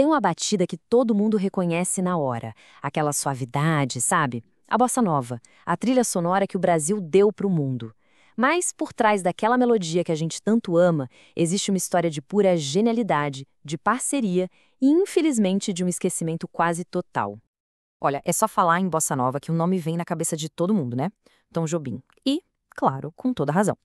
Tem uma batida que todo mundo reconhece na hora, aquela suavidade, sabe? A bossa nova, a trilha sonora que o Brasil deu para o mundo. Mas por trás daquela melodia que a gente tanto ama, existe uma história de pura genialidade, de parceria e, infelizmente, de um esquecimento quase total. Olha, é só falar em bossa nova que o nome vem na cabeça de todo mundo, né? Tom Jobim. E, claro, com toda razão.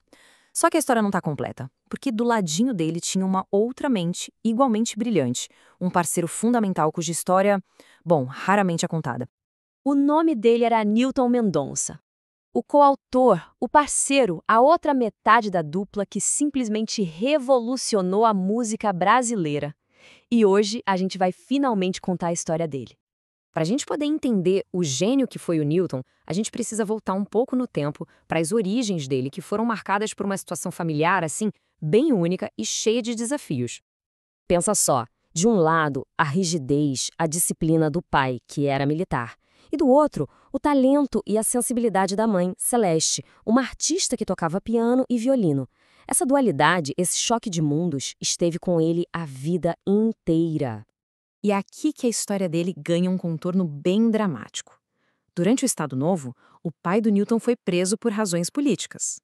Só que a história não está completa, porque do ladinho dele tinha uma outra mente igualmente brilhante, um parceiro fundamental cuja história, bom, raramente é contada. O nome dele era Newton Mendonça. O coautor, o parceiro, a outra metade da dupla que simplesmente revolucionou a música brasileira. E hoje a gente vai finalmente contar a história dele. Para a gente poder entender o gênio que foi o Newton, a gente precisa voltar um pouco no tempo para as origens dele, que foram marcadas por uma situação familiar, assim, bem única e cheia de desafios. Pensa só, de um lado, a rigidez, a disciplina do pai, que era militar, e do outro, o talento e a sensibilidade da mãe, Celeste, uma artista que tocava piano e violino. Essa dualidade, esse choque de mundos, esteve com ele a vida inteira. E é aqui que a história dele ganha um contorno bem dramático. Durante o Estado Novo, o pai do Newton foi preso por razões políticas.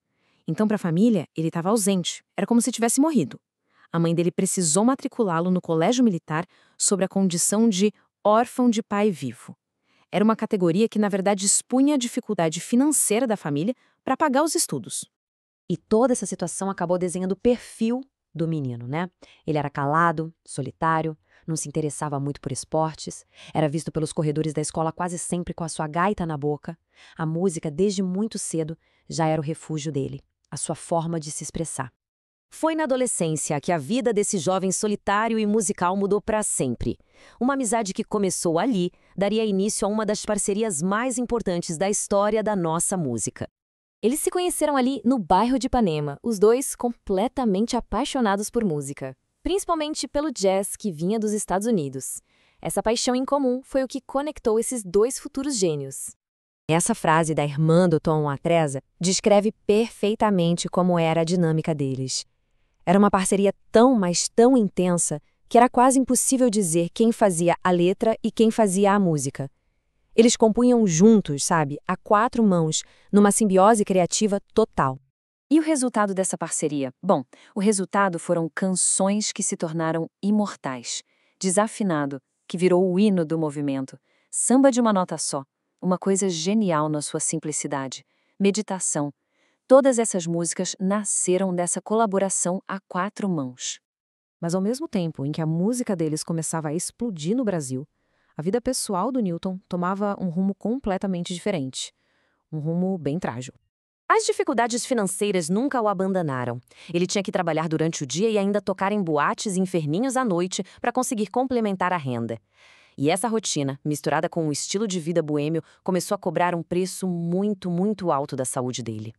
Então, para a família, ele estava ausente, era como se tivesse morrido. A mãe dele precisou matriculá-lo no colégio militar sob a condição de órfão de pai vivo. Era uma categoria que, na verdade, expunha a dificuldade financeira da família para pagar os estudos. E toda essa situação acabou desenhando o perfil do menino, né? Ele era calado, solitário, não se interessava muito por esportes, era visto pelos corredores da escola quase sempre com a sua gaita na boca. A música, desde muito cedo, já era o refúgio dele, a sua forma de se expressar. Foi na adolescência que a vida desse jovem solitário e musical mudou para sempre. Uma amizade que começou ali daria início a uma das parcerias mais importantes da história da nossa música. Eles se conheceram ali no bairro de Ipanema, os dois completamente apaixonados por música, principalmente pelo jazz que vinha dos Estados Unidos. Essa paixão em comum foi o que conectou esses dois futuros gênios. Essa frase da irmã do Tom Atreza descreve perfeitamente como era a dinâmica deles. Era uma parceria tão, mas tão intensa, que era quase impossível dizer quem fazia a letra e quem fazia a música. Eles compunham juntos, sabe, a quatro mãos, numa simbiose criativa total. E o resultado dessa parceria? Bom, o resultado foram canções que se tornaram imortais. Desafinado, que virou o hino do movimento. Samba de uma nota só, uma coisa genial na sua simplicidade. Meditação. Todas essas músicas nasceram dessa colaboração a quatro mãos. Mas ao mesmo tempo em que a música deles começava a explodir no Brasil, a vida pessoal do Newton tomava um rumo completamente diferente. Um rumo bem trágico. As dificuldades financeiras nunca o abandonaram. Ele tinha que trabalhar durante o dia e ainda tocar em boates e inferninhos à noite para conseguir complementar a renda. E essa rotina, misturada com um estilo de vida boêmio, começou a cobrar um preço muito, muito alto da saúde dele.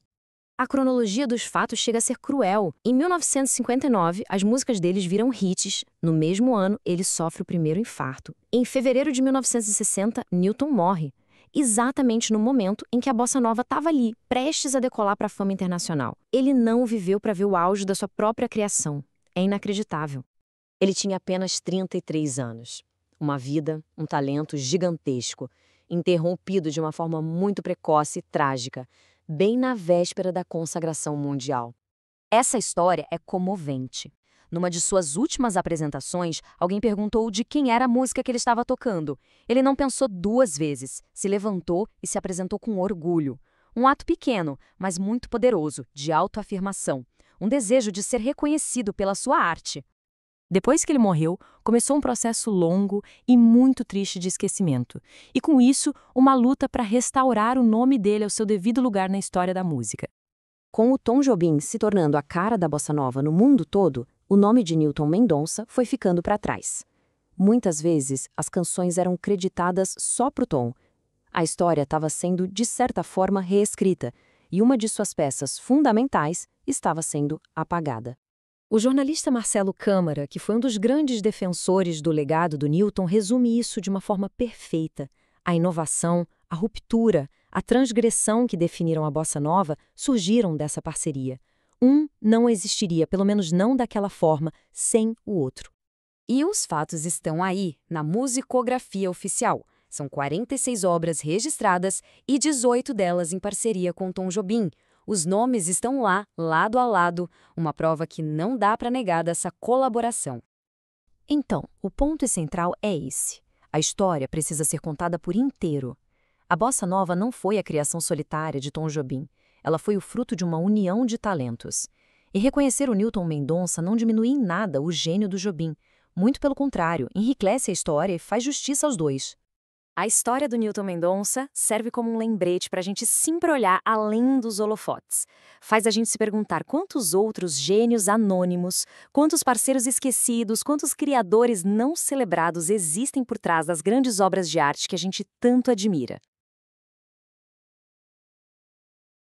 A cronologia dos fatos chega a ser cruel. Em 1959, as músicas deles viram hits. No mesmo ano, ele sofre o primeiro infarto. Em fevereiro de 1960, Newton morre. Exatamente no momento em que a bossa nova estava ali, prestes a decolar para a fama internacional. Ele não viveu para ver o auge da sua própria criação. É inacreditável. Ele tinha apenas 33 anos. Uma vida, um talento gigantesco, interrompido de uma forma muito precoce e trágica, bem na véspera da consagração mundial. Essa história é comovente. Numa de suas últimas apresentações, alguém perguntou de quem era a música que ele estava tocando. Ele não pensou duas vezes, se levantou e se apresentou com orgulho. Um ato pequeno, mas muito poderoso, de autoafirmação. Um desejo de ser reconhecido pela sua arte. Depois que ele morreu, começou um processo longo e muito triste de esquecimento. E com isso, uma luta para restaurar o nome dele ao seu devido lugar na história da música. Com o Tom Jobim se tornando a cara da bossa nova no mundo todo, o nome de Newton Mendonça foi ficando para trás. Muitas vezes, as canções eram creditadas só para o Tom. A história estava sendo, de certa forma, reescrita, e uma de suas peças fundamentais estava sendo apagada. O jornalista Marcelo Câmara, que foi um dos grandes defensores do legado do Newton, resume isso de uma forma perfeita. A inovação, a ruptura, a transgressão que definiram a bossa nova surgiram dessa parceria. Um não existiria, pelo menos não daquela forma, sem o outro. E os fatos estão aí, na musicografia oficial. São 46 obras registradas e 18 delas em parceria com Tom Jobim. Os nomes estão lá, lado a lado, uma prova que não dá para negar dessa colaboração. Então, o ponto central é esse. A história precisa ser contada por inteiro. A bossa nova não foi a criação solitária de Tom Jobim. Ela foi o fruto de uma união de talentos. E reconhecer o Newton Mendonça não diminui em nada o gênio do Jobim. Muito pelo contrário, enriquece a história e faz justiça aos dois. A história do Newton Mendonça serve como um lembrete para a gente sempre olhar além dos holofotes. Faz a gente se perguntar quantos outros gênios anônimos, quantos parceiros esquecidos, quantos criadores não celebrados existem por trás das grandes obras de arte que a gente tanto admira.